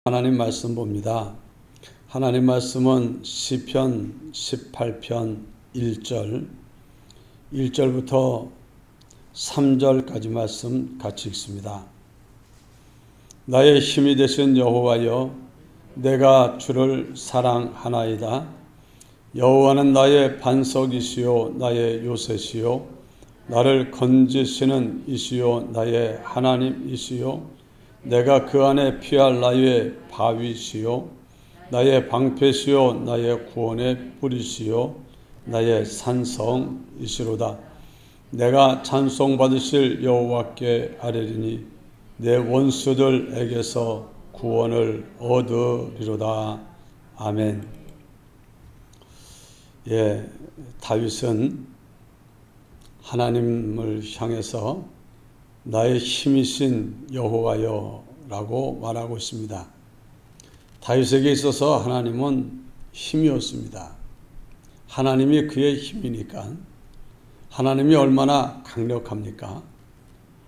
하나님 말씀 봅니다. 하나님 말씀은 시편 18편 1절부터 3절까지 말씀 같이 읽습니다. 나의 힘이 되신 여호와여, 내가 주를 사랑하나이다. 여호와는 나의 반석이시요 나의 요새시요 나를 건지시는 이시요 나의 하나님이시요 내가 그 안에 피할 나의 바위시요 나의 방패시요 나의 구원의 뿌리시요 나의 산성이시로다. 내가 찬송받으실 여호와께 아뢰리니 내 원수들에게서 구원을 얻으리로다. 아멘. 다윗은 하나님을 향해서 나의 힘이신 여호와여 라고 말하고 있습니다. 다윗에게 있어서 하나님은 힘이었습니다. 하나님이 그의 힘이니까, 하나님이 얼마나 강력합니까?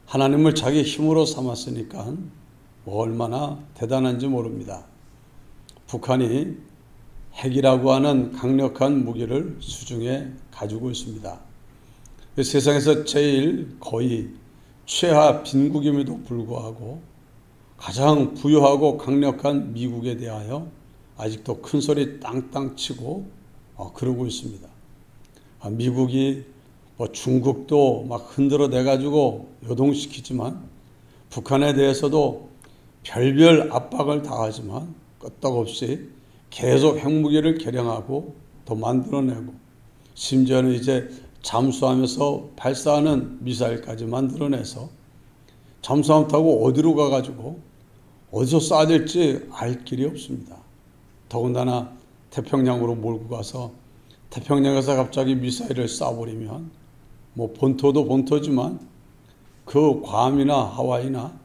하나님을 자기 힘으로 삼았으니까 얼마나 대단한지 모릅니다. 북한이 핵이라고 하는 강력한 무기를 수중에 가지고 있습니다. 세상에서 제일 거의 최하 빈국임에도 불구하고 가장 부유하고 강력한 미국에 대하여 아직도 큰 소리 땅땅 치고 그러고 있습니다. 미국이 중국도 막 흔들어 대가지고 요동시키지만 북한에 대해서도 별별 압박을 당하지만 끄떡없이 계속 핵무기를 개량하고 더 만들어내고 심지어는 이제 잠수하면서 발사하는 미사일까지 만들어내서 잠수함 타고 어디로 가가지고 어디서 쏴야 될지 알 길이 없습니다. 더군다나 태평양으로 몰고 가서 태평양에서 갑자기 미사일을 쏴버리면 본토도 본토지만 그 괌이나 하와이나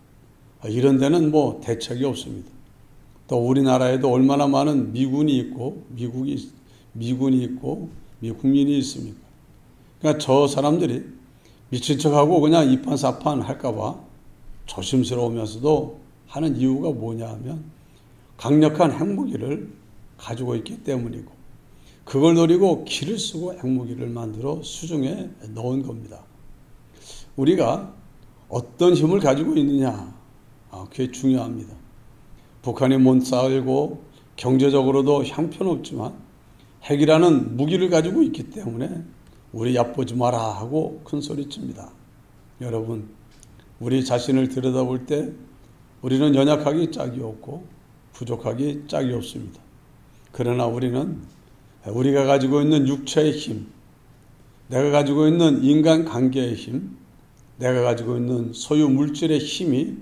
이런 데는 대책이 없습니다. 또 우리나라에도 얼마나 많은 미군이 있고 미군이 있고 미국민이 있습니까? 그러니까 저 사람들이 미친 척하고 그냥 이판사판 할까봐 조심스러우면서도 하는 이유가 뭐냐 하면 강력한 핵무기를 가지고 있기 때문이고 그걸 노리고 기를 쓰고 핵무기를 만들어 수중에 넣은 겁니다. 우리가 어떤 힘을 가지고 있느냐, 그게 중요합니다. 북한이 못 싸우고 경제적으로도 형편없지만 핵이라는 무기를 가지고 있기 때문에 우리 얕보지 마라 하고 큰 소리칩니다. 여러분, 우리 자신을 들여다볼 때 우리는 연약하기 짝이 없고 부족하기 짝이 없습니다. 그러나 우리는 우리가 가지고 있는 육체의 힘, 내가 가지고 있는 인간관계의 힘, 내가 가지고 있는 소유 물질의 힘이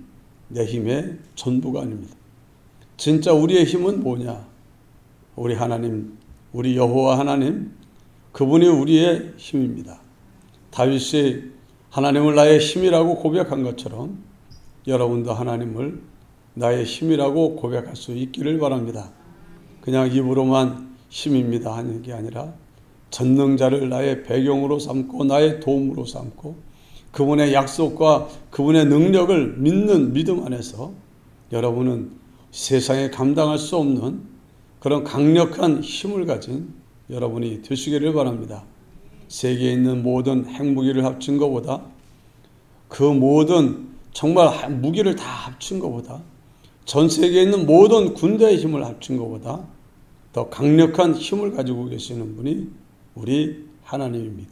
내 힘의 전부가 아닙니다. 진짜 우리의 힘은 뭐냐? 우리 하나님, 우리 여호와 하나님, 그분이 우리의 힘입니다. 다윗이 하나님을 나의 힘이라고 고백한 것처럼 여러분도 하나님을 나의 힘이라고 고백할 수 있기를 바랍니다. 그냥 입으로만 힘입니다 하는 게 아니라 전능자를 나의 배경으로 삼고 나의 도움으로 삼고 그분의 약속과 그분의 능력을 믿는 믿음 안에서 여러분은 세상에 감당할 수 없는 그런 강력한 힘을 가진 여러분이 되시기를 바랍니다. 세계에 있는 모든 핵무기를 합친 것보다 그 모든 정말 무기를 다 합친 것보다 전 세계에 있는 모든 군대의 힘을 합친 것보다 더 강력한 힘을 가지고 계시는 분이 우리 하나님입니다.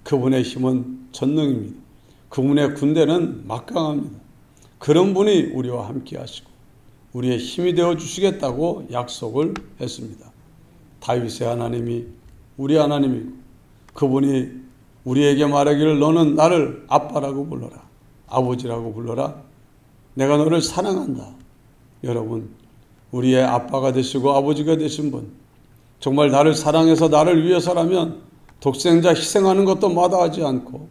그분의 힘은 전능입니다. 그분의 군대는 막강합니다. 그런 분이 우리와 함께 하시고 우리의 힘이 되어 주시겠다고 약속을 했습니다. 다윗의 하나님이 우리 하나님이고 그분이 우리에게 말하기를 너는 나를 아빠라고 불러라. 아버지라고 불러라. 내가 너를 사랑한다. 여러분, 우리의 아빠가 되시고 아버지가 되신 분, 정말 나를 사랑해서 나를 위해서라면 독생자 희생하는 것도 마다하지 않고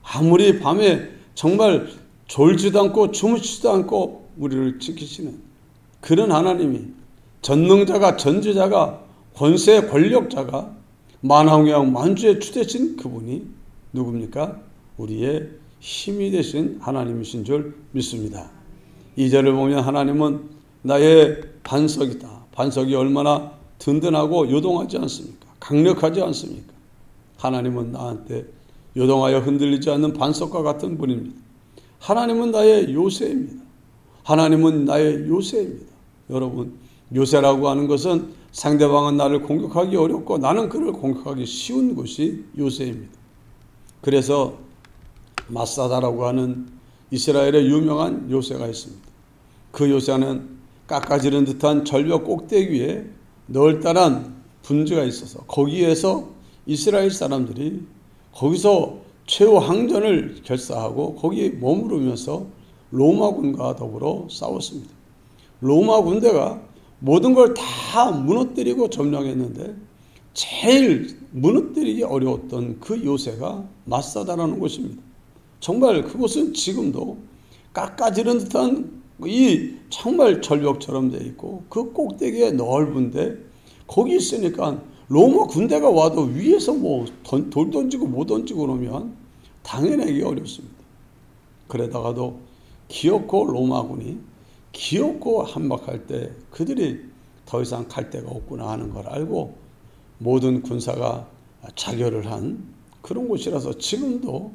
아무리 밤에 정말 졸지도 않고 주무시지도 않고 우리를 지키시는 그런 하나님이 전능자가 전지자가 권세 권력자가 만왕의 만주의 주되신 그분이 누굽니까? 우리의 힘이 되신 하나님이신 줄 믿습니다. 2절을 보면 하나님은 나의 반석이다. 반석이 얼마나 든든하고 요동하지 않습니까? 강력하지 않습니까? 하나님은 나한테 요동하여 흔들리지 않는 반석과 같은 분입니다. 하나님은 나의 요새입니다. 하나님은 나의 요새입니다. 여러분, 요새라고 하는 것은 상대방은 나를 공격하기 어렵고 나는 그를 공격하기 쉬운 것이 요새입니다. 그래서 마사다라고 하는 이스라엘의 유명한 요새가 있습니다. 그 요새는 깎아지른 듯한 절벽 꼭대기에 널따란 분지가 있어서 거기에서 이스라엘 사람들이 거기서 최후 항전을 결사하고 거기에 머무르면서 로마군과 더불어 싸웠습니다. 로마 군대가 모든 걸 다 무너뜨리고 점령했는데 제일 무너뜨리기 어려웠던 그 요새가 마사다라는 곳입니다. 정말 그곳은 지금도 깎아지른 듯한 이 정말 절벽처럼 되어 있고 그 꼭대기에 넓은데 거기 있으니까 로마 군대가 와도 위에서 뭐 돌 던지고 못 던지고 그러면 당해내기 어렵습니다. 그러다가도 기어코 로마군이 기어코 한박할 때 그들이 더 이상 갈 데가 없구나 하는 걸 알고 모든 군사가 자결을 한 그런 곳이라서 지금도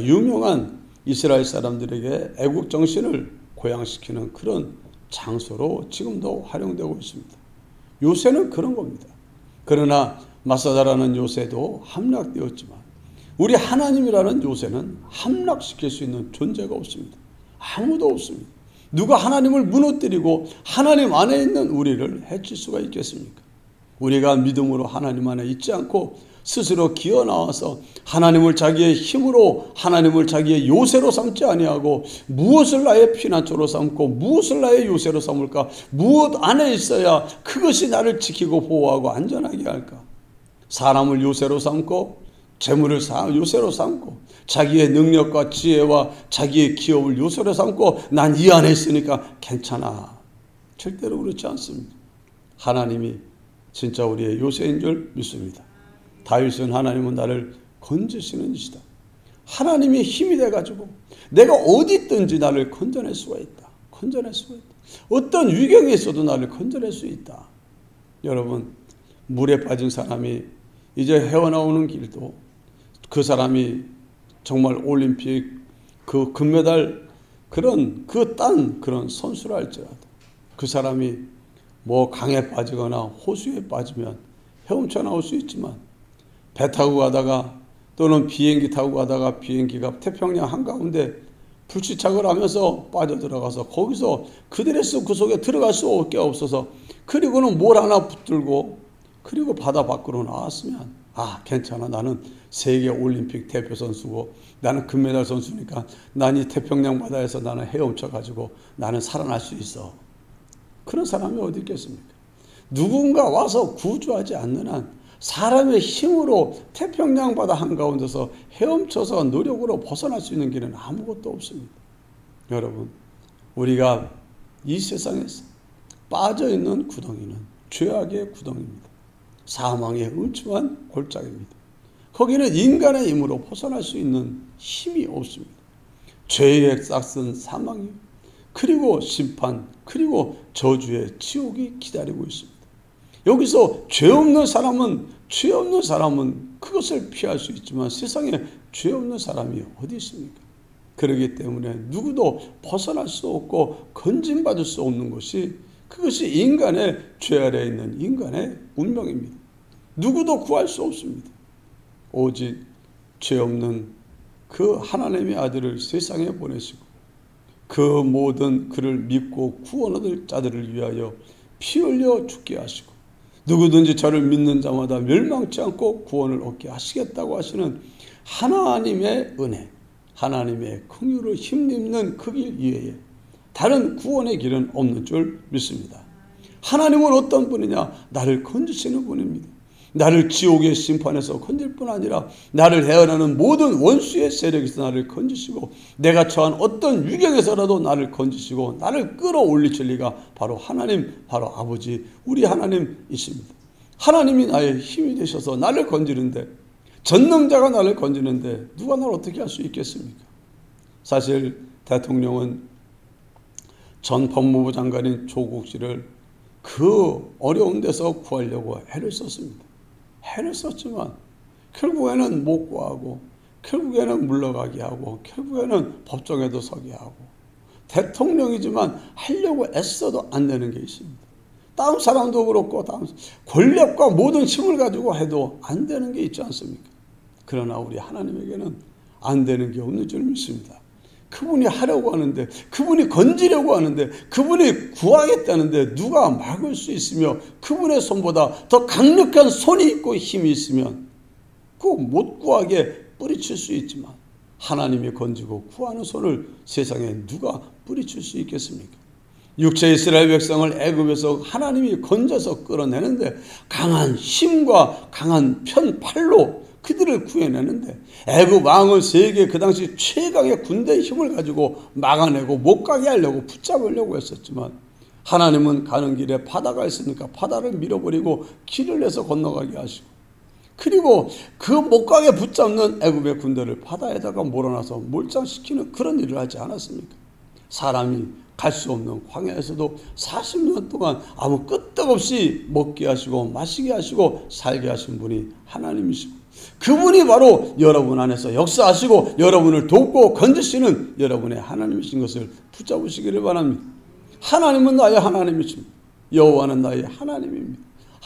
유명한 이스라엘 사람들에게 애국 정신을 고양시키는 그런 장소로 지금도 활용되고 있습니다. 요새는 그런 겁니다. 그러나 마사다라는 요새도 함락되었지만 우리 하나님이라는 요새는 함락시킬 수 있는 존재가 없습니다. 아무도 없습니다. 누가 하나님을 무너뜨리고 하나님 안에 있는 우리를 해칠 수가 있겠습니까? 우리가 믿음으로 하나님 안에 있지 않고 스스로 기어 나와서 하나님을 자기의 힘으로 하나님을 자기의 요새로 삼지 아니하고 무엇을 나의 피난처로 삼고 무엇을 나의 요새로 삼을까? 무엇 안에 있어야 그것이 나를 지키고 보호하고 안전하게 할까? 사람을 요새로 삼고 재물을 요새로 삼고 자기의 능력과 지혜와 자기의 기업을 요새로 삼고 난 이 안에 있으니까 괜찮아. 절대로 그렇지 않습니다. 하나님이 진짜 우리의 요새인 줄 믿습니다. 다윗은 하나님은 나를 건지시는 이시다. 하나님이 힘이 돼가지고 내가 어디 있든지 나를 건져낼 수가 있다. 건져낼 수가 있다. 어떤 위경에 있어도 나를 건져낼 수 있다. 여러분, 물에 빠진 사람이 이제 헤어나오는 길도 그 사람이 정말 올림픽 그 금메달 그런 그런 선수라 할지라도 그 사람이 뭐 강에 빠지거나 호수에 빠지면 헤엄쳐 나올 수 있지만 배 타고 가다가 또는 비행기 타고 가다가 비행기가 태평양 한가운데 불시착을 하면서 빠져들어가서 거기서 그들의 그 속에 들어갈 수밖에 없어서 그리고는 뭘 하나 붙들고 그리고 바다 밖으로 나왔으면 괜찮아. 나는 세계 올림픽 대표 선수고 나는 금메달 선수니까 난 이 태평양 바다에서 나는 헤엄쳐가지고 나는 살아날 수 있어. 그런 사람이 어디 있겠습니까? 누군가 와서 구조하지 않는 한 사람의 힘으로 태평양 바다 한가운데서 헤엄쳐서 노력으로 벗어날 수 있는 길은 아무것도 없습니다. 여러분, 우리가 이 세상에서 빠져있는 구덩이는 죄악의 구덩이입니다. 사망의 음침한 골짜기입니다. 거기는 인간의 힘으로 벗어날 수 있는 힘이 없습니다. 죄의 싹은 사망이요. 그리고 심판, 그리고 저주의 지옥이 기다리고 있습니다. 여기서 죄 없는 사람은 그것을 피할 수 있지만 세상에 죄 없는 사람이 어디 있습니까? 그렇기 때문에 누구도 벗어날 수 없고 건진받을 수 없는 것이 그것이 인간의 죄 아래에 있는 인간의 운명입니다. 누구도 구할 수 없습니다. 오직 죄 없는 그 하나님의 아들을 세상에 보내시고 그 모든 그를 믿고 구원 얻을 자들을 위하여 피 흘려 죽게 하시고 누구든지 저를 믿는 자마다 멸망치 않고 구원을 얻게 하시겠다고 하시는 하나님의 은혜, 하나님의 긍휼을 힘입는 그 길 이외에 다른 구원의 길은 없는 줄 믿습니다. 하나님은 어떤 분이냐? 나를 건지시는 분입니다. 나를 지옥의 심판에서 건질 뿐 아니라 나를 헤어나는 모든 원수의 세력에서 나를 건지시고 내가 처한 어떤 위경에서라도 나를 건지시고 나를 끌어올리실 리가 바로 하나님, 바로 아버지 우리 하나님이십니다. 하나님이 나의 힘이 되셔서 나를 건지는데 전능자가 나를 건지는데 누가 나를 어떻게 할 수 있겠습니까? 사실 대통령은 전 법무부 장관인 조국 씨를 그 어려운 데서 구하려고 애를 썼습니다. 애를 썼지만 결국에는 못 구하고 결국에는 물러가게 하고 결국에는 법정에도 서게 하고 대통령이지만 하려고 애써도 안 되는 게 있습니다. 다른 사람도 그렇고 권력과 모든 힘을 가지고 해도 안 되는 게 있지 않습니까? 그러나 우리 하나님에게는 안 되는 게 없는 줄 믿습니다. 그분이 하려고 하는데, 그분이 건지려고 하는데, 그분이 구하겠다는데 누가 막을 수 있으며 그분의 손보다 더 강력한 손이 있고 힘이 있으면 그 못 구하게 뿌리칠 수 있지만 하나님이 건지고 구하는 손을 세상에 누가 뿌리칠 수 있겠습니까? 육체 이스라엘 백성을 애굽에서 하나님이 건져서 끌어내는데 강한 힘과 강한 팔로 그들을 구해내는데 애굽 왕은 세계 그 당시 최강의 군대의 힘을 가지고 막아내고 못 가게 하려고 붙잡으려고 했었지만 하나님은 가는 길에 바다가 있으니까 바다를 밀어버리고 길을 내서 건너가게 하시고 그리고 그 못 가게 붙잡는 애굽의 군대를 바다에다가 몰아놔서 몰장시키는 그런 일을 하지 않았습니까? 사람이 갈 수 없는 광야에서도 40년 동안 아무 끄떡없이 먹게 하시고 마시게 하시고 살게 하신 분이 하나님이시고 그분이 바로 여러분 안에서 역사하시고 여러분을 돕고 건지시는 여러분의 하나님이신 것을 붙잡으시기를 바랍니다. 하나님은 나의 하나님이십니다. 여호와는 나의 하나님입니다.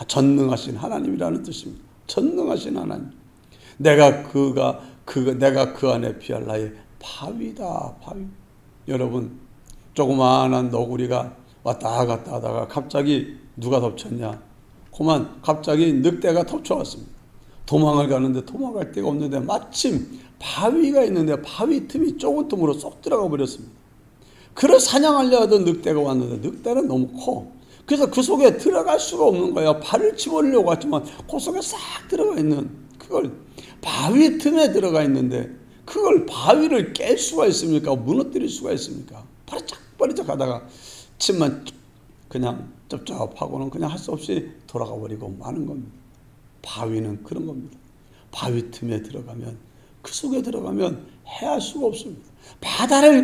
전능하신 하나님이라는 뜻입니다. 전능하신 하나님. 내가 그 안에 피할 나의 바위다. 바위. 여러분 조그마한 너구리가 왔다 갔다 하다가 갑자기 누가 덮쳤냐? 그만 갑자기 늑대가 덮쳐왔습니다. 도망을 가는데 도망갈 데가 없는데 마침 바위가 있는데 바위 틈이 좁은 틈으로 쏙 들어가 버렸습니다. 그를 사냥하려 하던 늑대가 왔는데 늑대는 너무 커. 그래서 그 속에 들어갈 수가 없는 거예요. 발을 집어넣으려고 했지만 그 속에 싹 들어가 있는 그걸 바위 틈에 들어가 있는데 그걸 바위를 깰 수가 있습니까? 무너뜨릴 수가 있습니까? 바리짝 하다가 침만 그냥 쩝쩝하고는 그냥 할 수 없이 돌아가 버리고 마는 겁니다. 바위는 그런 겁니다. 바위 틈에 들어가면 그 속에 들어가면 해할 수가 없습니다.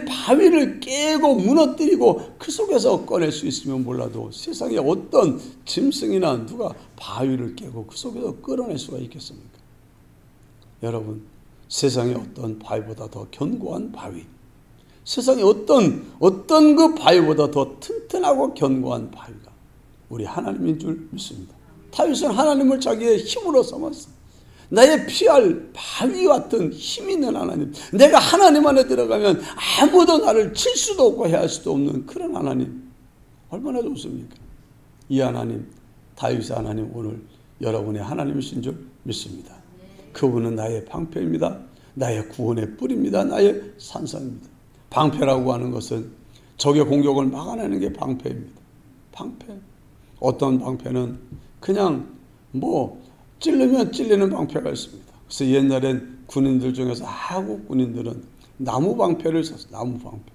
바위를 깨고 무너뜨리고 그 속에서 꺼낼 수 있으면 몰라도 세상에 어떤 짐승이나 누가 바위를 깨고 그 속에서 끌어낼 수가 있겠습니까? 여러분 세상에 어떤 바위보다 더 견고한 바위 세상에 어떤 그 바위보다 더 튼튼하고 견고한 바위가 우리 하나님인 줄 믿습니다. 다윗은 하나님을 자기의 힘으로 삼았어. 나의 피할 바위 같은 힘 있는 하나님. 내가 하나님 안에 들어가면 아무도 나를 칠 수도 없고 해할 수도 없는 그런 하나님. 얼마나 좋습니까? 이 하나님, 다윗의 하나님 오늘 여러분의 하나님이신 줄 믿습니다. 그분은 나의 방패입니다. 나의 구원의 뿔입니다. 나의 산성입니다. 방패라고 하는 것은 적의 공격을 막아내는 게 방패입니다. 방패. 어떤 방패는 그냥 찔르면 찔리는 방패가 있습니다. 그래서 옛날엔 군인들 중에서 한국 군인들은 나무 방패를 썼어요. 나무 방패.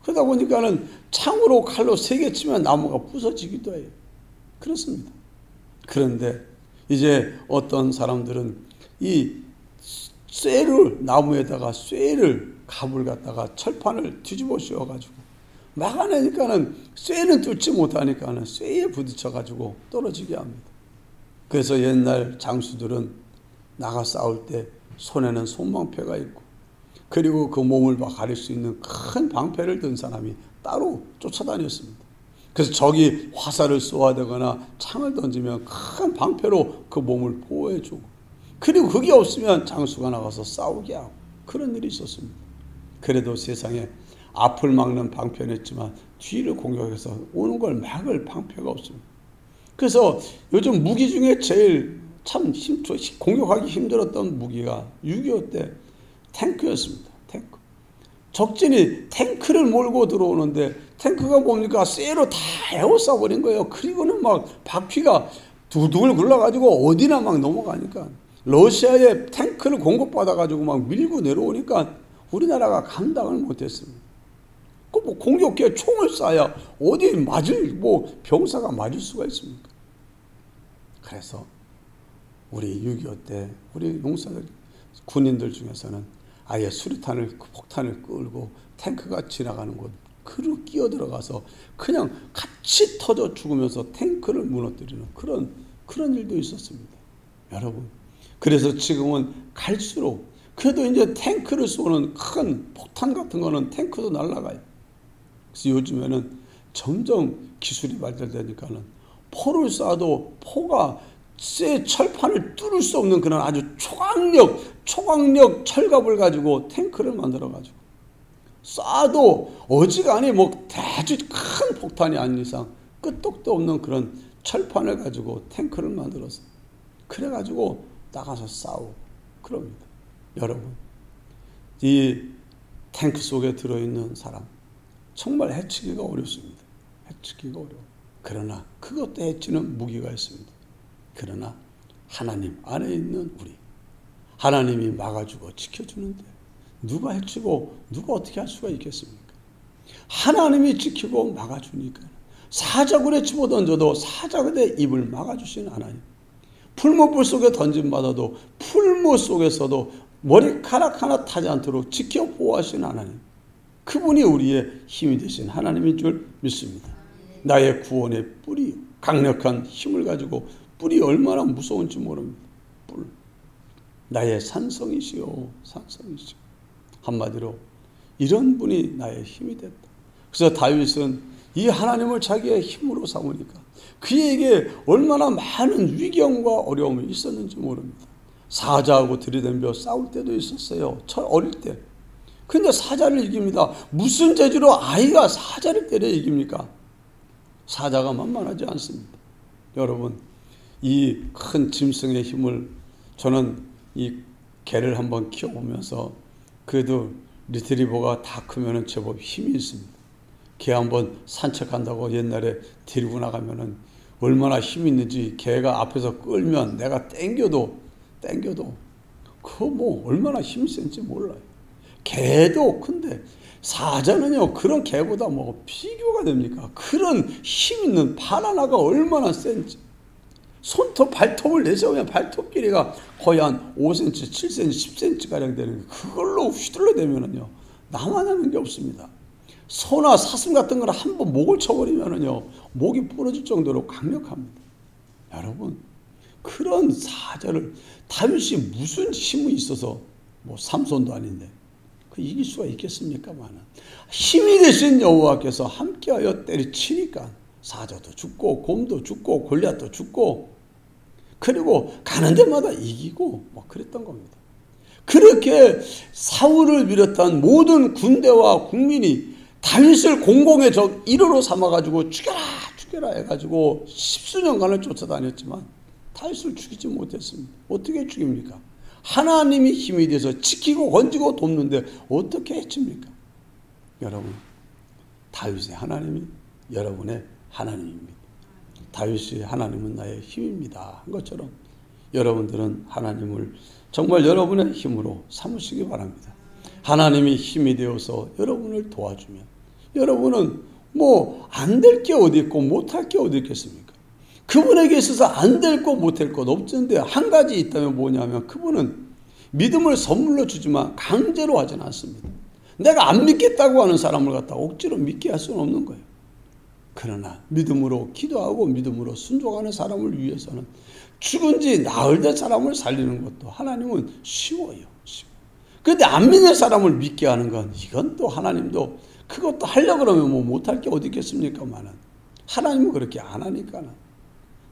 그러다 보니까는 창으로 칼로 세게 치면 나무가 부서지기도 해요. 그렇습니다. 그런데 이제 어떤 사람들은 이 나무에다가 갑을 갖다가 철판을 뒤집어 씌워가지고 막아내니까는 쇠는 뚫지 못하니까는 쇠에 부딪혀가지고 떨어지게 합니다. 그래서 옛날 장수들은 나가 싸울 때 손에는 손방패가 있고 그리고 그 몸을 가릴 수 있는 큰 방패를 든 사람이 따로 쫓아다녔습니다. 그래서 적이 화살을 쏘아대거나 창을 던지면 큰 방패로 그 몸을 보호해주고 그리고 그게 없으면 장수가 나가서 싸우게 하고 그런 일이 있었습니다. 그래도 세상에 앞을 막는 방패는 있지만 뒤를 공격해서 오는 걸 막을 방패가 없습니다. 그래서 요즘 무기 중에 제일 참 공격하기 힘들었던 무기가 6.25 때 탱크였습니다. 탱크. 적진이 탱크를 몰고 들어오는데 탱크가 뭡니까? 쇠로 다 에워싸버린 거예요. 그리고는 막 바퀴가 두둥을 굴러가지고 어디나 막 넘어가니까 러시아에 탱크를 공급받아가지고 막 밀고 내려오니까 우리나라가 감당을 못했습니다. 그 공격기에 총을 쏴야 어디 병사가 맞을 수가 있습니까? 그래서 우리 6.25 때 우리 용사들 군인들 중에서는 아예 수류탄을 폭탄을 끌고 탱크가 지나가는 곳 그로 끼어들어가서 그냥 같이 터져 죽으면서 탱크를 무너뜨리는 그런 일도 있었습니다. 여러분, 그래서 지금은 갈수록 그래도 이제 탱크를 쏘는 큰 폭탄 같은 거는 탱크도 날아가요. 그래서 요즘에는 점점 기술이 발달되니까는 포를 쏴도 포가 쇠 철판을 뚫을 수 없는 그런 아주 초강력 철갑을 가지고 탱크를 만들어가지고 쏴도 어지간히 뭐 아주 큰 폭탄이 아닌 이상 끄떡도 없는 그런 철판을 가지고 탱크를 만들어서 그래가지고 나가서 싸우고 그럽니다. 여러분, 이 탱크 속에 들어있는 사람 정말 해치기가 어렵습니다. 해치기가 어려워. 그러나 그것도 해치는 무기가 있습니다. 그러나 하나님 안에 있는 우리, 하나님이 막아주고 지켜주는데 누가 해치고 누가 어떻게 할 수가 있겠습니까? 하나님이 지키고 막아주니까 사자굴에 집어던져도 사자굴에 입을 막아주신 하나님, 풀무불 속에 던짐받아도 풀무 속에서도 머리카락 하나 타지 않도록 지켜 보호하신 하나님, 그분이 우리의 힘이 되신 하나님인 줄 믿습니다. 나의 구원의 뿌리, 강력한 힘을 가지고 뿔이 얼마나 무서운지 모릅니다. 뿔. 나의 산성이시오. 산성이시오. 한마디로 이런 분이 나의 힘이 됐다. 그래서 다윗은 이 하나님을 자기의 힘으로 삼으니까 그에게 얼마나 많은 위경과 어려움이 있었는지 모릅니다. 사자하고 들이댐벼 싸울 때도 있었어요. 어릴 때. 근데 사자를 이깁니다. 무슨 재주로 아이가 사자를 때려 이깁니까? 사자가 만만하지 않습니다. 여러분, 이 큰 짐승의 힘을 저는 이 개를 한번 키워보면서 그래도 리트리버가 다 크면은 제법 힘이 있습니다. 개 한번 산책한다고 옛날에 데리고 나가면은 얼마나 힘이 있는지 개가 앞에서 끌면 내가 땡겨도 그거 뭐 얼마나 힘이 센지 몰라요. 개도 큰데 사자는요 그런 개보다 뭐 비교가 됩니까? 그런 힘 있는 바나나가 얼마나 센지. 손톱 발톱을 내세우면 발톱 길이가 거의 한 5cm, 7cm, 10cm가량 되는 게 그걸로 휘둘러대면은요 나만 하는 게 없습니다. 소나 사슴 같은 거는 한번 목을 쳐버리면은요 목이 부러질 정도로 강력합니다. 여러분, 그런 사자를 다윗이 무슨 힘이 있어서 뭐 삼손도 아닌데 그 이길 수가 있겠습니까만은 힘이 되신 여호와께서 함께하여 때리치니까 사자도 죽고 곰도 죽고 골리앗도 죽고 그리고 가는 데마다 이기고 뭐 그랬던 겁니다. 그렇게 사울을 비롯한 모든 군대와 국민이 다윗을 공공의 적 1호로 삼아가지고 죽여라 해가지고 십수년간을 쫓아다녔지만 다윗을 죽이지 못했습니다. 어떻게 죽입니까? 하나님이 힘이 돼서 지키고 건지고 돕는데 어떻게 해칩니까? 여러분, 다윗의 하나님이 여러분의 하나님입니다. 다윗이 하나님은 나의 힘입니다 한 것처럼 여러분들은 하나님을 정말 여러분의 힘으로 삼으시기 바랍니다. 하나님이 힘이 되어서 여러분을 도와주면 여러분은 뭐 안 될 게 어디 있고 못할 게 어디 있겠습니까? 그분에게 있어서 안 될 것 못할 것 없는데 한 가지 있다면 뭐냐면 그분은 믿음을 선물로 주지만 강제로 하진 않습니다. 내가 안 믿겠다고 하는 사람을 갖다 억지로 믿게 할 수는 없는 거예요. 그러나 믿음으로 기도하고 믿음으로 순종하는 사람을 위해서는 죽은 지 나흘 된 사람을 살리는 것도 하나님은 쉬워요. 그런데 안 믿는 사람을 믿게 하는 건 이건 또 하나님도 그것도 하려고 그러면 뭐 못할 게 어디 있겠습니까만은 하나님은 그렇게 안 하니까는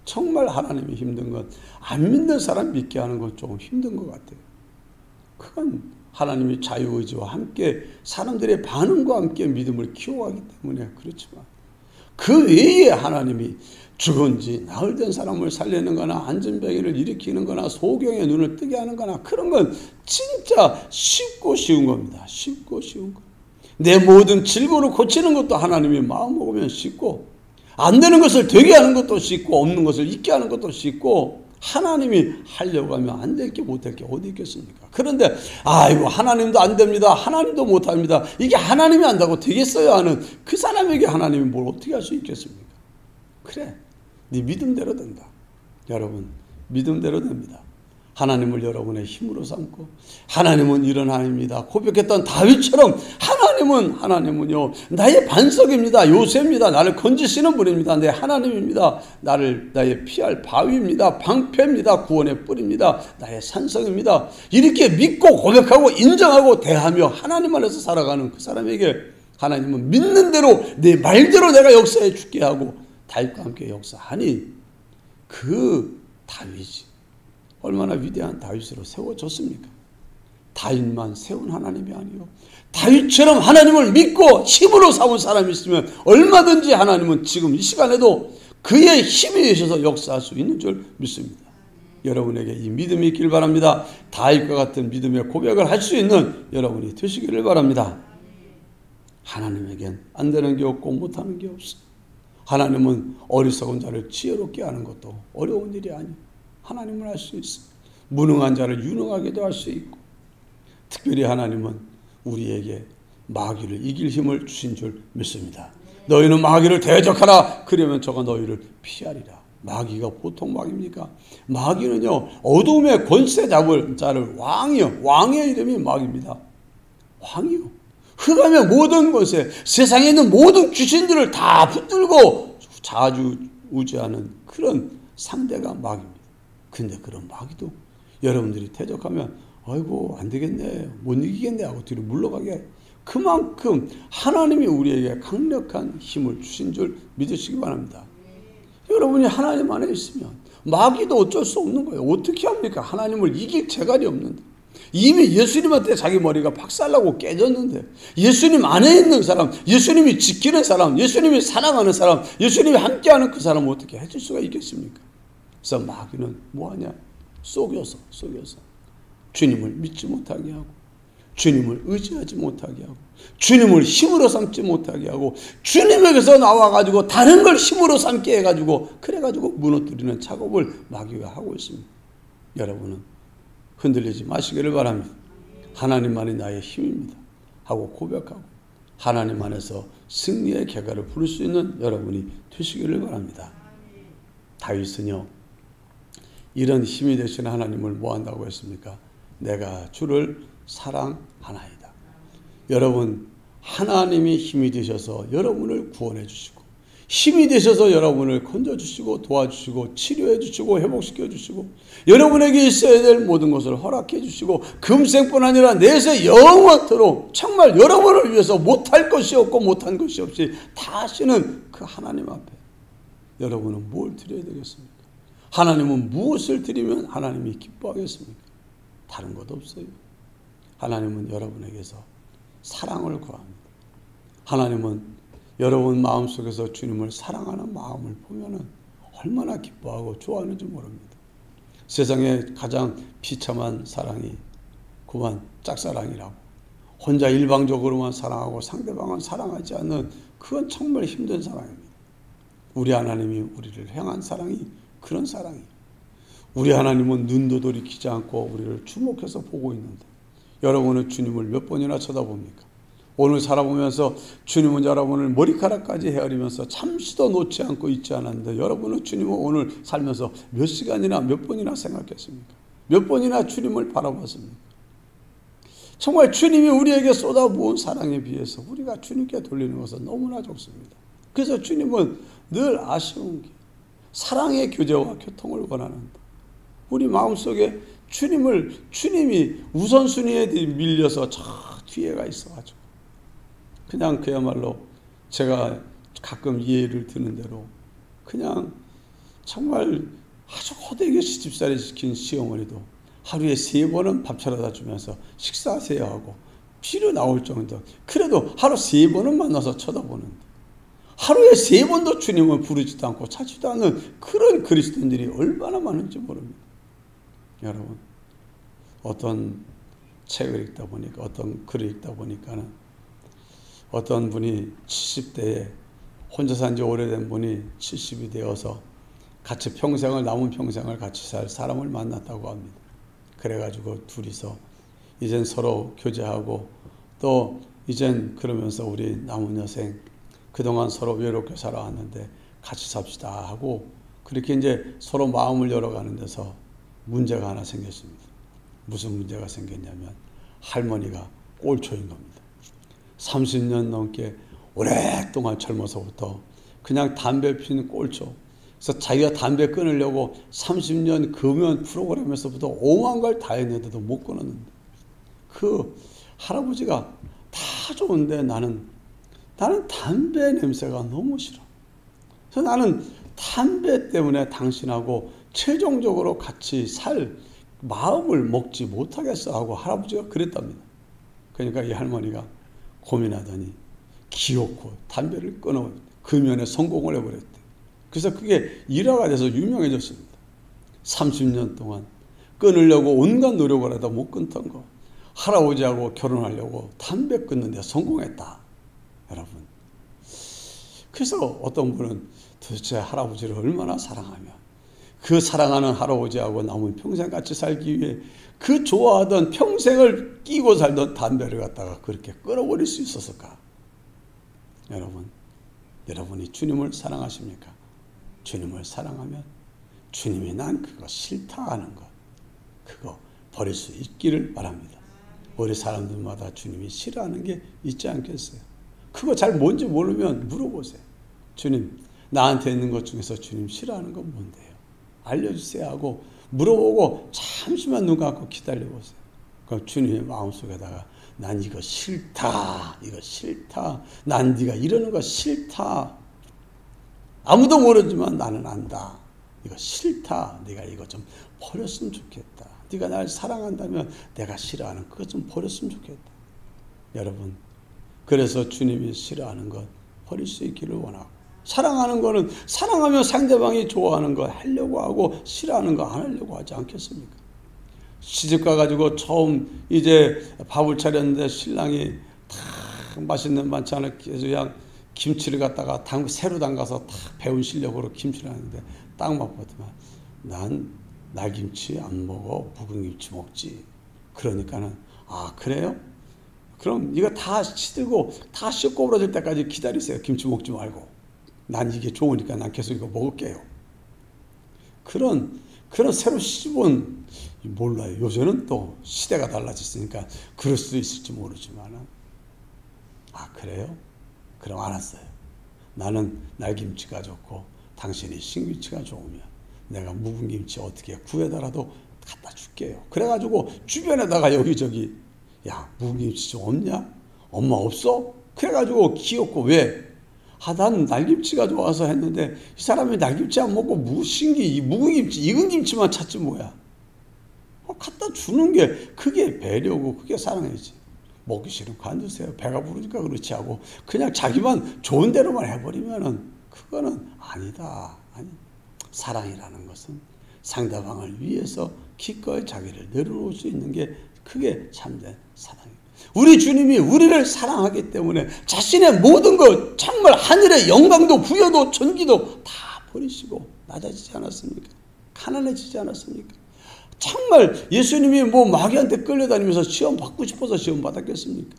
정말 하나님이 힘든 건 안 믿는 사람 믿게 하는 건 조금 힘든 것 같아요. 그건 하나님이 자유의지와 함께 사람들의 반응과 함께 믿음을 키워가기 때문에 그렇지만 그 외에 하나님이 죽은 지 나흘 된 사람을 살리는 거나 안전병이를 일으키는 거나 소경의 눈을 뜨게 하는 거나 그런 건 진짜 쉽고 쉬운 겁니다. 쉽고 쉬운 거. 내 모든 질고를 고치는 것도 하나님이 마음 먹으면 쉽고 안 되는 것을 되게 하는 것도 쉽고 없는 것을 있게 하는 것도 쉽고 하나님이 하려고 하면 안 될 게 못할 게 어디 있겠습니까? 그런데 아이고 하나님도 안 됩니다. 하나님도 못합니다. 이게 하나님이 한다고 되겠어요 하는 그 사람에게 하나님이 뭘 어떻게 할 수 있겠습니까? 그래, 네 믿음대로 된다. 여러분, 믿음대로 됩니다. 하나님을 여러분의 힘으로 삼고 하나님은 이런 하나님입니다 고백했던 다윗처럼 하나님 하나님은요 나의 반석입니다. 요새입니다. 나를 건지시는 분입니다. 내 하나님입니다. 나의 피할 바위입니다. 방패입니다. 구원의 뿔입니다. 나의 산성입니다. 이렇게 믿고 고백하고 인정하고 대하며 하나님 안에서 살아가는 그 사람에게 하나님은 믿는 대로 내 말대로 내가 역사해 주게 하고 다윗과 함께 역사하니 그 다윗이 얼마나 위대한 다윗으로 세워졌습니까? 다윗만 세운 하나님이 아니요 다윗처럼 하나님을 믿고 힘으로 삼은 사람이 있으면 얼마든지 하나님은 지금 이 시간에도 그의 힘이 되셔서 역사할 수 있는 줄 믿습니다. 여러분에게 이 믿음이 있길 바랍니다. 다윗과 같은 믿음의 고백을 할 수 있는 여러분이 되시기를 바랍니다. 하나님에겐 안 되는 게 없고 못하는 게 없어. 하나님은 어리석은 자를 지혜롭게 하는 것도 어려운 일이 아니에요. 하나님은 할 수 있어. 무능한 자를 유능하게도 할 수 있고, 특별히 하나님은 우리에게 마귀를 이길 힘을 주신 줄 믿습니다. 너희는 마귀를 대적하라. 그러면 저가 너희를 피하리라. 마귀가 보통 마귀입니까? 마귀는요 어둠의 권세 잡을 자를 왕이요, 왕의 이름이 마귀입니다. 왕이요, 흑암의 모든 권세, 세상에 있는 모든 귀신들을 다 붙들고 좌지우지하는 그런 상대가 마귀입니다. 근데 그런 마귀도 여러분들이 대적하면 아이고 안 되겠네, 못 이기겠네 하고 뒤로 물러가게 해요. 그만큼 하나님이 우리에게 강력한 힘을 주신 줄 믿으시기 바랍니다. 여러분이 하나님 안에 있으면 마귀도 어쩔 수 없는 거예요. 어떻게 합니까? 하나님을 이길 재갈이 없는데. 이미 예수님한테 자기 머리가 박살나고 깨졌는데, 예수님 안에 있는 사람, 예수님이 지키는 사람, 예수님이 사랑하는 사람, 예수님이 함께하는 그 사람은 어떻게 해줄 수가 있겠습니까? 그래서 마귀는 뭐하냐? 속여서 주님을 믿지 못하게 하고, 주님을 의지하지 못하게 하고, 주님을 힘으로 삼지 못하게 하고, 주님에게서 나와가지고 다른 걸 힘으로 삼게 해가지고 그래가지고 무너뜨리는 작업을 마귀가 하고 있습니다. 여러분은 흔들리지 마시기를 바랍니다. 하나님만이 나의 힘입니다 하고 고백하고 하나님 안에서 승리의 궤가를 부를 수 있는 여러분이 되시기를 바랍니다. 다윗은요 이런 힘이 되시는 하나님을 뭐 한다고 했습니까? 내가 주를 사랑하나이다. 여러분, 하나님이 힘이 되셔서 여러분을 구원해 주시고, 힘이 되셔서 여러분을 건져주시고 도와주시고 치료해 주시고 회복시켜 주시고, 여러분에게 있어야 될 모든 것을 허락해 주시고, 금생뿐 아니라 내세 영원토록 정말 여러분을 위해서 못할 것이 없고 못한 것이 없이 다 하시는 그 하나님 앞에 여러분은 뭘 드려야 되겠습니까? 하나님은 무엇을 드리면 하나님이 기뻐하겠습니까? 다른 것 없어요. 하나님은 여러분에게서 사랑을 구합니다. 하나님은 여러분 마음속에서 주님을 사랑하는 마음을 보면 얼마나 기뻐하고 좋아하는지 모릅니다. 세상에 가장 비참한 사랑이 그만 짝사랑이라고, 혼자 일방적으로만 사랑하고 상대방은 사랑하지 않는, 그건 정말 힘든 사랑입니다. 우리 하나님이 우리를 향한 사랑이 그런 사랑이에요. 우리 하나님은 눈도 돌이키지 않고 우리를 주목해서 보고 있는데, 여러분은 주님을 몇 번이나 쳐다봅니까? 오늘 살아보면서 주님은 여러분을 머리카락까지 헤아리면서 잠시도 놓지 않고 있지 않았는데, 여러분은 주님을 오늘 살면서 몇 시간이나 몇 번이나 생각했습니까? 몇 번이나 주님을 바라봤습니까? 정말 주님이 우리에게 쏟아부은 사랑에 비해서 우리가 주님께 돌리는 것은 너무나 적습니다. 그래서 주님은 늘 아쉬운 게 사랑의 교제와 교통을 원하는데, 우리 마음속에 주님이 우선순위에 밀려서 저 뒤에가 있어가지고 그냥 그야말로 제가 가끔 예를 드는 대로 그냥 정말 아주 호되게 시집살이 시킨 시어머니도 하루에 3번은 밥 차려다 주면서 식사하세요 하고 필요 나올 정도, 그래도 하루 3번은 만나서 쳐다보는데 하루에 3번도 주님을 부르지도 않고 찾지도 않는 그런 그리스도인들이 얼마나 많은지 모릅니다. 여러분, 어떤 책을 읽다 보니까, 어떤 글을 읽다 보니까는 어떤 분이 70대에 혼자 산 지 오래된 분이 70이 되어서 같이 남은 평생을 같이 살 사람을 만났다고 합니다. 그래가지고 둘이서 이젠 서로 교제하고, 또 이젠 그러면서 우리 남은 여생 그동안 서로 외롭게 살아왔는데 같이 삽시다 하고, 그렇게 이제 서로 마음을 열어가는 데서 문제가 하나 생겼습니다. 무슨 문제가 생겼냐면 할머니가 꼴초인 겁니다. 30년 넘게 오랫동안 젊어서부터 그냥 담배 피는 꼴초. 그래서 자기가 담배 끊으려고 30년 금연 프로그램에서부터 오만 걸 다 했는데도 못 끊었는데, 그 할아버지가 다 좋은데 나는 담배 냄새가 너무 싫어. 그래서 나는 담배 때문에 당신하고 최종적으로 같이 살 마음을 먹지 못하겠어 하고 할아버지가 그랬답니다. 그러니까 이 할머니가 고민하더니 기어코 담배를 끊어 금연에 성공을 해버렸대. 그래서 그게 일화가 돼서 유명해졌습니다. 30년 동안 끊으려고 온갖 노력을 하다 못 끊던 거, 할아버지하고 결혼하려고 담배 끊는데 성공했다. 여러분, 그래서 어떤 분은 도대체 할아버지를 얼마나 사랑하면 그 사랑하는 할아버지하고 남은 평생 같이 살기 위해 그 좋아하던 평생을 끼고 살던 담배를 갖다가 그렇게 끊어버릴 수 있었을까? 여러분, 여러분이 주님을 사랑하십니까? 주님을 사랑하면 주님이 난 그거 싫다 하는 것, 그거 버릴 수 있기를 바랍니다. 우리 사람들마다 주님이 싫어하는 게 있지 않겠어요? 그거 잘 뭔지 모르면 물어보세요. 주님, 나한테 있는 것 중에서 주님 싫어하는 건 뭔데요? 알려주세요 하고 물어보고 잠시만 눈 감고 기다려보세요. 그럼 주님의 마음속에다가 난 이거 싫다, 이거 싫다, 난 네가 이러는 거 싫다, 아무도 모르지만 나는 안다, 이거 싫다, 네가 이거 좀 버렸으면 좋겠다, 네가 날 사랑한다면 내가 싫어하는 그거 좀 버렸으면 좋겠다. 여러분, 그래서 주님이 싫어하는 것 버릴 수 있기를 원하고, 사랑하는 거는 사랑하면 상대방이 좋아하는 거 하려고 하고 싫어하는 거 안 하려고 하지 않겠습니까? 시집 가가지고 처음 이제 밥을 차렸는데 신랑이 다 맛있는 반찬을 그냥 김치를 갖다가 새로 담가서 다 배운 실력으로 김치를 하는데 딱 맛보더만 난 날김치 안 먹어, 묵은 김치 먹지. 그러니까는 아 그래요? 그럼 이거 다 시들고 다 씻고 오라질 때까지 기다리세요. 김치 먹지 말고. 난 이게 좋으니까 난 계속 이거 먹을게요. 그런 새로 시집온, 몰라요. 요새는 또 시대가 달라졌으니까 그럴 수도 있을지 모르지만, 아 그래요? 그럼 알았어요. 나는 날김치가 좋고 당신이 신김치가 좋으면 내가 묵은 김치 어떻게 구해다라도 갖다 줄게요. 그래가지고 주변에다가 여기저기 야 묵은 김치 좀 없냐? 엄마 없어? 그래가지고 귀엽고 왜? 난 날김치가 좋아서 했는데 이 사람이 날김치 안 먹고 묵은 김치, 익은 김치만 찾지 뭐야. 갖다 주는 게 그게 배려고 그게 사랑이지. 먹기 싫으면 관두세요. 배가 부르니까 그렇지 하고 그냥 자기만 좋은 대로만 해버리면은 그거는 아니다. 아니, 사랑이라는 것은 상대방을 위해서 기꺼이 자기를 내려놓을 수 있는 게 그게 참된 사랑입니다. 우리 주님이 우리를 사랑하기 때문에 자신의 모든 것, 정말 하늘의 영광도 부여도 전기도 다 버리시고 낮아지지 않았습니까? 가난해지지 않았습니까? 정말 예수님이 마귀한테 끌려다니면서 시험 받고 싶어서 시험 받았겠습니까?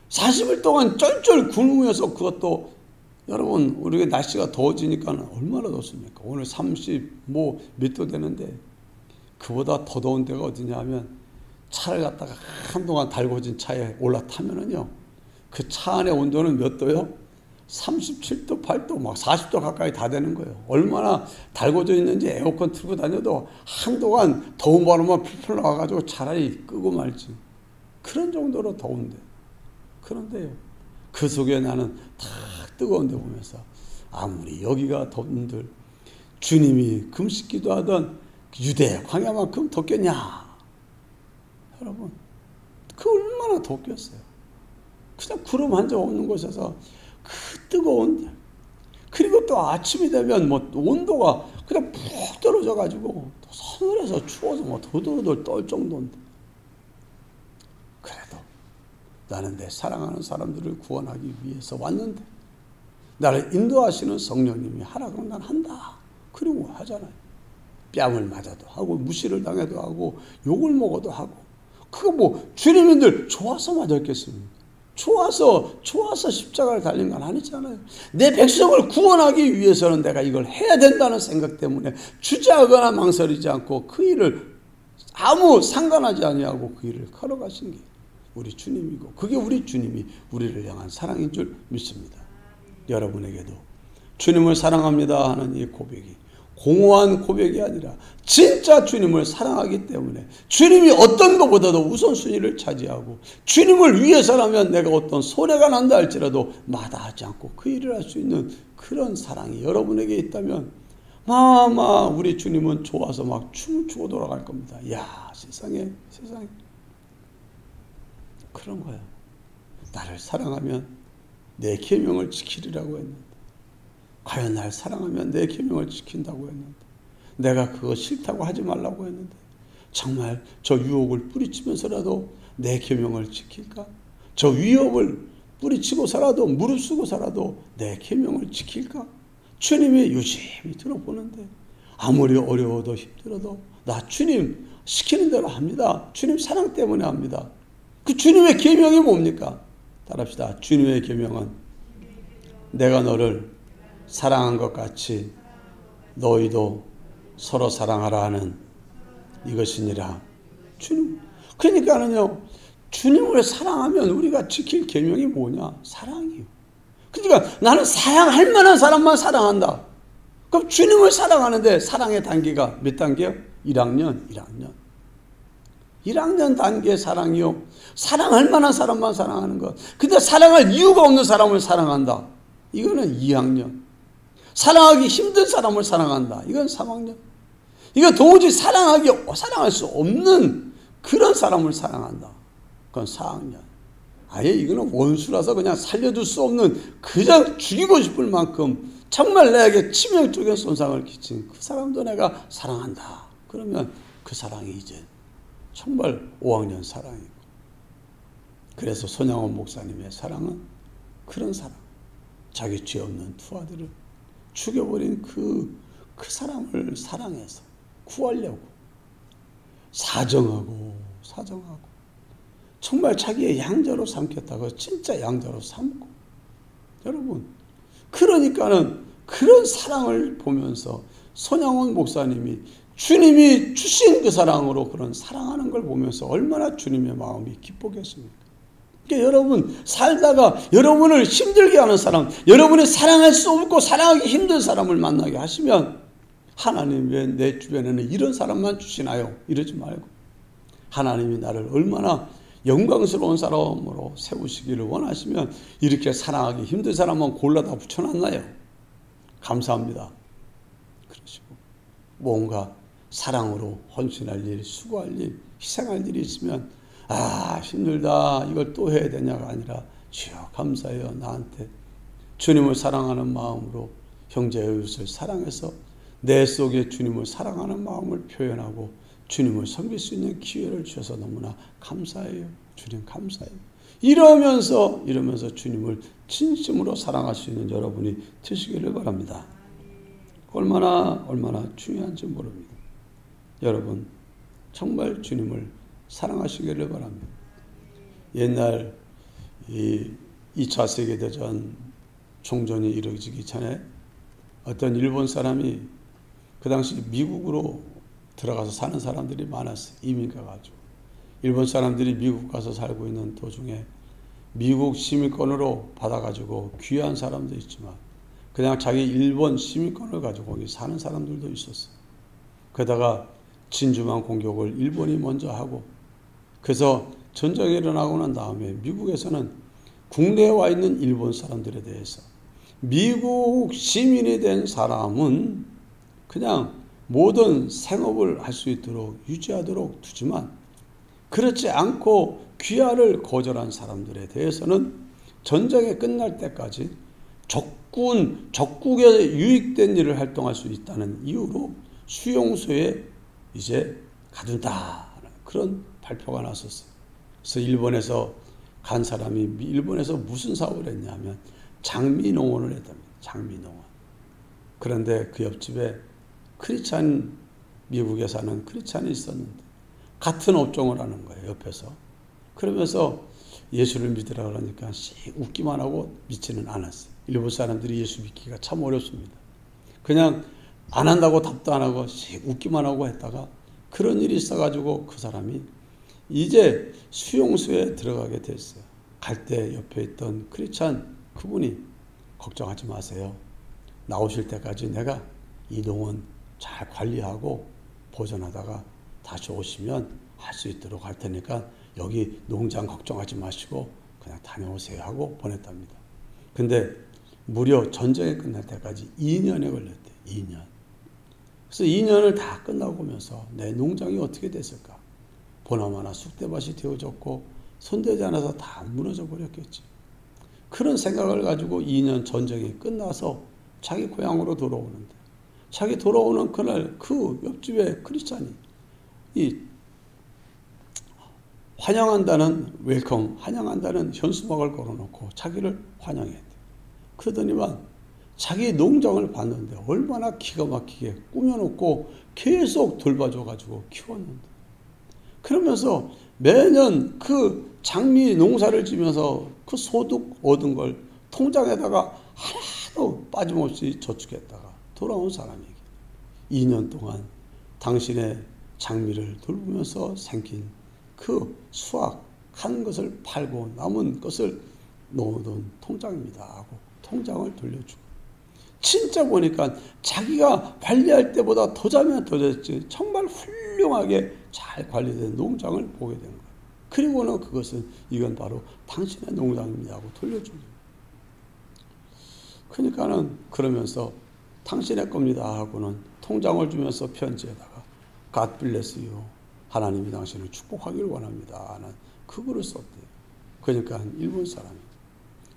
40일 동안 쩔쩔 굶으면서, 그것도 여러분 우리가 날씨가 더워지니까 얼마나 덥습니까? 오늘 30 몇 도 되는데 그보다 더 더운 데가 어디냐 하면 차를 갖다가 한동안 달궈진 차에 올라타면은요, 그 차 안의 온도는 몇 도요? 37도, 8도, 막 40도 가까이 다 되는 거예요. 얼마나 달궈져 있는지 에어컨 틀고 다녀도 한동안 더운 바람만 풀풀 나와가지고 차라리 끄고 말지. 그런 정도로 더운데. 그런데요, 그 속에 나는 다 뜨거운 데 보면서 아무리 여기가 더운들 주님이 금식기도 하던 유대 광야만큼 덥겠냐? 여러분, 그 얼마나 덥겠어요. 그냥 구름 한 점 없는 곳에서 그 뜨거운, 그리고 또 아침이 되면 온도가 그냥 푹 떨어져 가지고 서늘해서 추워서 도돌도돌 떨 정도인데, 그래도 나는 내 사랑하는 사람들을 구원하기 위해서 왔는데 나를 인도하시는 성령님이 하라 그러면 난 한다. 그리고 하잖아요. 뺨을 맞아도 하고 무시를 당해도 하고 욕을 먹어도 하고. 그거 주님인들 좋아서 맞았겠습니까? 좋아서 십자가를 달린 건 아니잖아요. 내 백성을 구원하기 위해서는 내가 이걸 해야 된다는 생각 때문에 주저하거나 망설이지 않고 그 일을 아무 상관하지 아니하고 그 일을 걸어가신 게 우리 주님이고 그게 우리 주님이 우리를 향한 사랑인 줄 믿습니다. 여러분에게도 주님을 사랑합니다 하는 이 고백이 공허한 고백이 아니라 진짜 주님을 사랑하기 때문에 주님이 어떤 것보다도 우선순위를 차지하고 주님을 위해서라면 내가 어떤 손해가 난다 할지라도 마다하지 않고 그 일을 할 수 있는 그런 사랑이 여러분에게 있다면 우리 주님은 좋아서 막 춤을 추고 돌아갈 겁니다. 야, 세상에 그런 거야. 나를 사랑하면 내 계명을 지키리라고 했는데 과연 날 사랑하면 내 계명을 지킨다고 했는데 내가 그거 싫다고 하지 말라고 했는데 정말 저 유혹을 뿌리치면서라도 내 계명을 지킬까? 저 위협을 뿌리치고서라도 무릅쓰고서라도 내 계명을 지킬까? 주님이 유심히 들어보는데 아무리 어려워도 힘들어도 나 주님 시키는 대로 합니다. 주님 사랑 때문에 합니다. 그 주님의 계명이 뭡니까? 따라합시다. 주님의 계명은 내가 너를 사랑한 것 같이 너희도 서로 사랑하라 하는 이것이니라. 주님. 그러니까는요, 주님을 사랑하면 우리가 지킬 계명이 뭐냐? 사랑이요. 그러니까 나는 사랑할 만한 사람만 사랑한다. 그럼 주님을 사랑하는데 사랑의 단계가 몇 단계요? 1학년. 1학년 단계 사랑이요. 사랑할 만한 사람만 사랑하는 것. 근데 사랑할 이유가 없는 사람을 사랑한다. 이거는 2학년. 사랑하기 힘든 사람을 사랑한다. 이건 3학년. 이거 도저히 사랑할 수 없는 그런 사람을 사랑한다. 그건 4학년. 아예 이거는 원수라서 그냥 살려둘 수 없는 그냥 죽이고 싶을 만큼 정말 내게 치명적인 손상을 끼친 그 사람도 내가 사랑한다. 그러면 그 사랑이 이제 정말 5학년 사랑이고. 그래서 손양원 목사님의 사랑은 그런 사랑. 자기 죄 없는 두 아들을 죽여버린 그 사람을 사랑해서 구하려고 사정하고 정말 자기의 양자로 삼겠다고 진짜 양자로 삼고. 여러분, 그러니까는 그런 사랑을 보면서 손양원 목사님이 주님이 주신 그 사랑으로 그런 사랑하는 걸 보면서 얼마나 주님의 마음이 기쁘겠습니까? 그러니까 여러분 살다가 여러분을 힘들게 하는 사람, 여러분이 사랑할 수 없고 사랑하기 힘든 사람을 만나게 하시면 하나님 왜 내 주변에는 이런 사람만 주시나요? 이러지 말고 하나님이 나를 얼마나 영광스러운 사람으로 세우시기를 원하시면 이렇게 사랑하기 힘든 사람만 골라다 붙여놨나요? 감사합니다. 그러시고 뭔가 사랑으로 헌신할 일, 수고할 일, 희생할 일이 있으면 힘들다 이걸 또 해야 되냐가 아니라 주여 감사해요. 나한테 주님을 사랑하는 마음으로 형제의 이웃을 사랑해서 내 속에 주님을 사랑하는 마음을 표현하고 주님을 섬길 수 있는 기회를 주셔서 너무나 감사해요. 주님 감사해요. 이러면서 주님을 진심으로 사랑할 수 있는 여러분이 되시기를 바랍니다. 얼마나 중요한지 모릅니다. 여러분 정말 주님을 사랑하시기를 바랍니다. 옛날 이 2차 세계대전 총전이 이루어지기 전에 어떤 일본 사람이 그 당시 미국으로 들어가서 사는 사람들이 많았어요. 이민 가가지고. 일본 사람들이 미국 가서 살고 있는 도중에 미국 시민권으로 받아가지고 귀한 사람도 있지만 그냥 자기 일본 시민권을 가지고 거기 사는 사람들도 있었어요. 그러다가 진주만 공격을 일본이 먼저 하고 그래서 전쟁이 일어나고 난 다음에 미국에서는 국내에 와 있는 일본 사람들에 대해서 미국 시민이 된 사람은 그냥 모든 생업을 할 수 있도록 유지하도록 두지만 그렇지 않고 귀화를 거절한 사람들에 대해서는 전쟁이 끝날 때까지 적국에 유익된 일을 활동할 수 있다는 이유로 수용소에 이제 가둔다는 그런 발표가 났었어요. 그래서 일본에서 간 사람이 일본에서 무슨 사업을 했냐면 장미농원을 했답니다. 장미농원. 그런데 그 옆집에 크리스찬, 미국에 사는 크리스찬이 있었는데 같은 업종을 하는 거예요. 옆에서. 그러면서 예수를 믿으라 그러니까 웃기만 하고 믿지는 않았어요. 일본 사람들이 예수 믿기가 참 어렵습니다. 그냥 안 한다고 답도 안 하고 웃기만 하고 했다가 그런 일이 있어가지고 그 사람이 이제 수용소에 들어가게 됐어요. 갈 때 옆에 있던 크리스찬 그분이 걱정하지 마세요. 나오실 때까지 내가 이 농원 잘 관리하고 보존하다가 다시 오시면 할 수 있도록 할 테니까 여기 농장 걱정하지 마시고 그냥 다녀오세요 하고 보냈답니다. 근데 무려 전쟁이 끝날 때까지 2년에 걸렸대. 2년. 그래서 2년을 다 끝나고 오면서 내 농장이 어떻게 됐을까? 보나마나 쑥대밭이 되어졌고 손대지 않아서 다 무너져 버렸겠지. 그런 생각을 가지고 2년 전쟁이 끝나서 자기 고향으로 돌아오는데 자기 돌아오는 그날 그 옆집에 크리스찬이 이 환영한다는 웰컴, 환영한다는 현수막을 걸어놓고 자기를 환영했대. 그러더니만 자기 농장을 봤는데 얼마나 기가 막히게 꾸며놓고 계속 돌봐줘가지고 키웠는데 그러면서 매년 그 장미 농사를 지면서 그 소득 얻은 걸 통장에다가 하나도 빠짐없이 저축했다가 돌아온 사람에게 2년 동안 당신의 장미를 돌보면서 생긴 그 수확한 것을 팔고 남은 것을 넣어둔 통장입니다 하고 통장을 돌려주고 진짜 보니까 자기가 관리할 때보다 더 잘하면 더 됐지 정말 훌륭하게 잘 관리된 농장을 보게 된 거예요. 그리고는 그것은 이건 바로 당신의 농장입니다 하고 돌려준 거예요. 그러니까는 그러면서 당신의 겁니다 하고는 통장을 주면서 편지에다가 God bless you. 하나님이 당신을 축복하기를 원합니다 하는 그 글을 썼대요. 그러니까 일본 사람이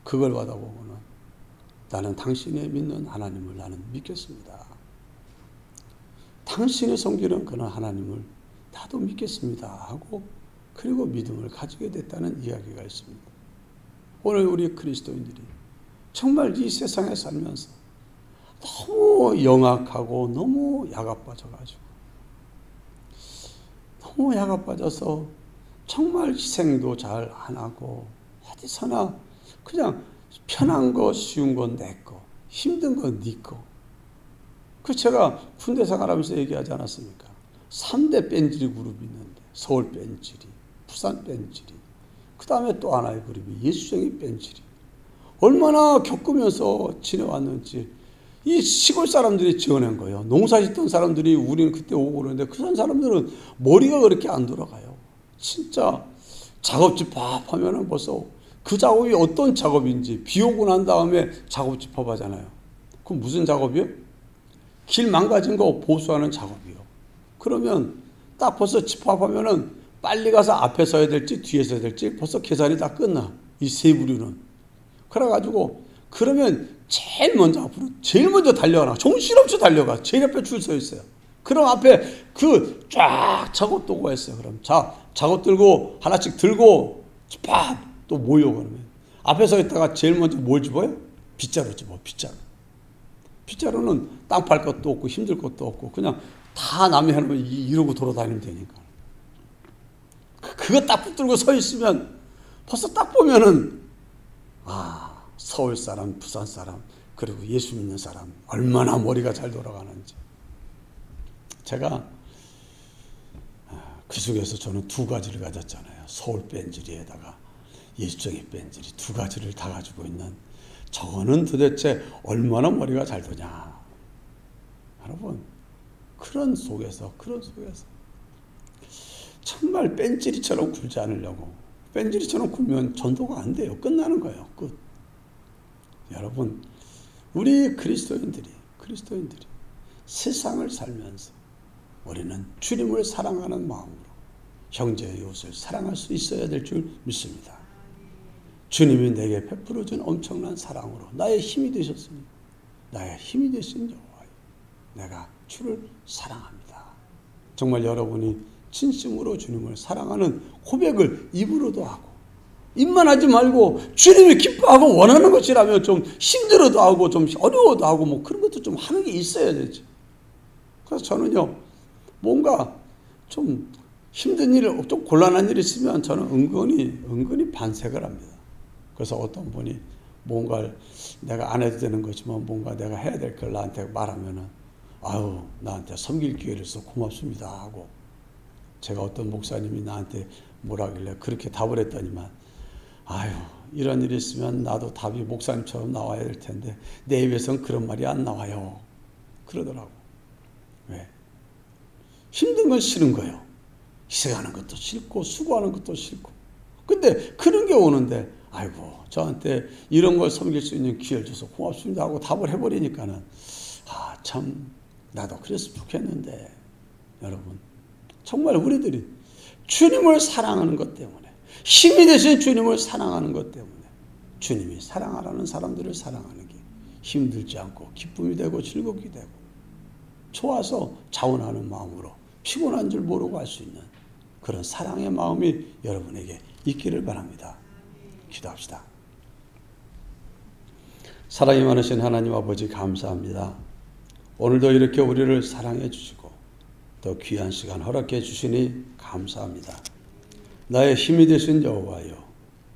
그걸 받아보고는 나는 당신의 믿는 하나님을 나는 믿겠습니다. 당신의 섬기는 그런 하나님을 나도 믿겠습니다 하고 그리고 믿음을 가지게 됐다는 이야기가 있습니다. 오늘 우리 그리스도인들이 정말 이 세상에 살면서 너무 영악하고 너무 야가빠져가지고 너무 야가빠져서 정말 희생도 잘 안 하고 어디서나 그냥 편한 거 쉬운 건 내 거 힘든 건 네 거. 그 제가 군대 생활하면서 얘기하지 않았습니까? 3대 뺀질이 그룹이 있는데 서울 뺀질이 부산 뺀질이 그 다음에 또 하나의 그룹이 예수정이 뺀질이 얼마나 겪으면서 지내왔는지 이 시골 사람들이 지어낸 거예요. 농사 짓던 사람들이 우리는 그때 오고 그러는데 그 사람들은 머리가 그렇게 안 돌아가요. 진짜 작업집 밥 하면은 벌써 그 작업이 어떤 작업인지 비 오고 난 다음에 작업집 밥 하잖아요. 그럼 무슨 작업이요? 길 망가진 거 보수하는 작업이요. 그러면 딱 벌써 집합하면은 빨리 가서 앞에 서야 될지 뒤에 서야 될지 벌써 계산이 다 끝나. 이 세 부류는. 그래가지고 그러면 제일 먼저 달려가나. 정신없이 달려가. 제일 앞에 줄 서 있어요. 그럼 앞에 그 쫙 작업 도구가 있어요. 그럼 자, 작업 들고 하나씩 들고 팍 또 모여 그러면 앞에 서 있다가 제일 먼저 뭘 집어요? 빗자루 집어. 빗자루. 빗자루는 땅 팔 것도 없고 힘들 것도 없고 그냥 다 남이 해놓으면 이러고 돌아다니면 되니까. 그거 딱 붙들고 서 있으면 벌써 딱 보면은 아 서울 사람, 부산 사람 그리고 예수 믿는 사람 얼마나 머리가 잘 돌아가는지. 제가 그 속에서 저는 두 가지를 가졌잖아요. 서울 뺀질이에다가 예수적인 뺀질이 두 가지를 다 가지고 있는 저거는 도대체 얼마나 머리가 잘 도냐. 여러분 그런 속에서 정말 뺀질이처럼 굴지 않으려고. 뺀질이처럼 굴면 전도가 안 돼요. 끝나는 거예요. 끝. 여러분 우리 그리스도인들이 세상을 살면서 우리는 주님을 사랑하는 마음으로 형제 이웃을 사랑할 수 있어야 될 줄 믿습니다. 주님이 내게 베풀어준 엄청난 사랑으로 나의 힘이 되셨으니 나의 힘이 되신 여호와여 내가 주를 사랑합니다. 정말 여러분이 진심으로 주님을 사랑하는 고백을 입으로도 하고 입만 하지 말고 주님이 기뻐하고 원하는 것이라면 좀 힘들어도 하고 좀 어려워도 하고 뭐 그런 것도 좀 하는 게 있어야 되지. 그래서 저는요 뭔가 좀 힘든 일, 좀 곤란한 일이 있으면 저는 은근히 반색을 합니다. 그래서 어떤 분이 뭔가를 내가 안 해도 되는 거지만 뭔가 내가 해야 될 걸 나한테 말하면은 아유 나한테 섬길 기회를 써 고맙습니다 하고 제가 어떤 목사님이 나한테 뭐라길래 그렇게 답을 했더니만, 아유, 이런 일이 있으면 나도 답이 목사님처럼 나와야 될 텐데 내 입에선 그런 말이 안 나와요. 그러더라고. 왜? 힘든 건 싫은 거예요. 희생하는 것도 싫고 수고하는 것도 싫고. 근데 그런 게 오는데, 아이고, 저한테 이런 걸 섬길 수 있는 기회를 줘서 고맙습니다 하고 답을 해버리니까는, 아, 참 나도 그랬으면 좋겠는데. 여러분, 정말 우리들이 주님을 사랑하는 것 때문에, 힘이 되신 주님을 사랑하는 것 때문에, 주님이 사랑하라는 사람들을 사랑하는 게 힘들지 않고 기쁨이 되고 즐겁게 되고 좋아서 자원하는 마음으로 피곤한 줄 모르고 할 수 있는 그런 사랑의 마음이 여러분에게 있기를 바랍니다. 기도합시다. 사랑이 많으신 하나님 아버지, 감사합니다. 오늘도 이렇게 우리를 사랑해 주시고 더 귀한 시간 허락해 주시니 감사합니다. 나의 힘이 되신 여호와여,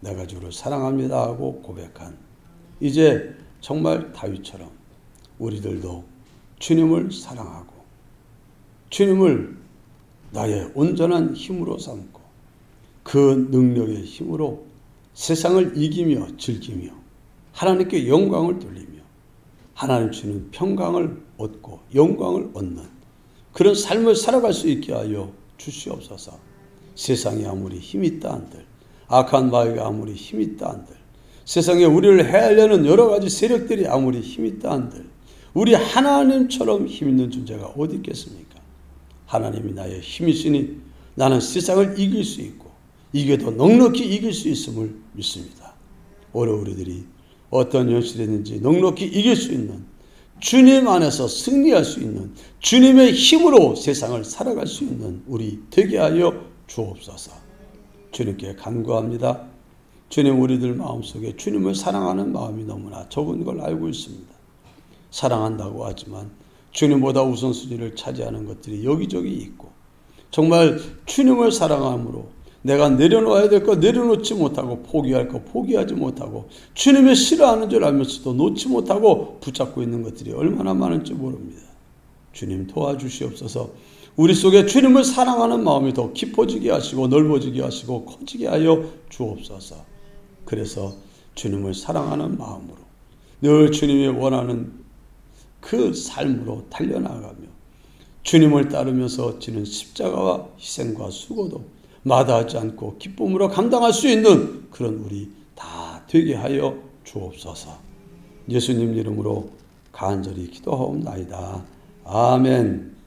내가 주를 사랑합니다 하고 고백한, 이제 정말 다윗처럼 우리들도 주님을 사랑하고 주님을 나의 온전한 힘으로 삼고 그 능력의 힘으로 세상을 이기며 즐기며 하나님께 영광을 돌리며 하나님 주는 평강을 얻고 영광을 얻는 그런 삶을 살아갈 수 있게 하여 주시옵소서. 세상에 아무리 힘이 있다 한들, 악한 마귀가 아무리 힘이 있다 한들, 세상에 우리를 해하려는 여러 가지 세력들이 아무리 힘이 있다 한들, 우리 하나님처럼 힘 있는 존재가 어디 있겠습니까? 하나님이 나의 힘이시니 나는 세상을 이길 수 있고 이겨도 넉넉히 이길 수 있음을 믿습니다. 오늘 우리들이 어떤 현실이 있는지 넉넉히 이길 수 있는, 주님 안에서 승리할 수 있는, 주님의 힘으로 세상을 살아갈 수 있는 우리 되게 하여 주옵소서. 주님께 간구합니다. 주님, 우리들 마음속에 주님을 사랑하는 마음이 너무나 적은 걸 알고 있습니다. 사랑한다고 하지만 주님보다 우선순위를 차지하는 것들이 여기저기 있고, 정말 주님을 사랑함으로 내가 내려놓아야 될 거 내려놓지 못하고, 포기할 거 포기하지 못하고, 주님의 싫어하는 줄 알면서도 놓지 못하고 붙잡고 있는 것들이 얼마나 많은지 모릅니다. 주님 도와주시옵소서. 우리 속에 주님을 사랑하는 마음이 더 깊어지게 하시고 넓어지게 하시고 커지게 하여 주옵소서. 그래서 주님을 사랑하는 마음으로 늘 주님이 원하는 그 삶으로 달려나가며 주님을 따르면서 지는 십자가와 희생과 수고도 마다하지 않고 기쁨으로 감당할 수 있는 그런 우리 다 되게 하여 주옵소서. 예수님 이름으로 간절히 기도하옵나이다. 아멘.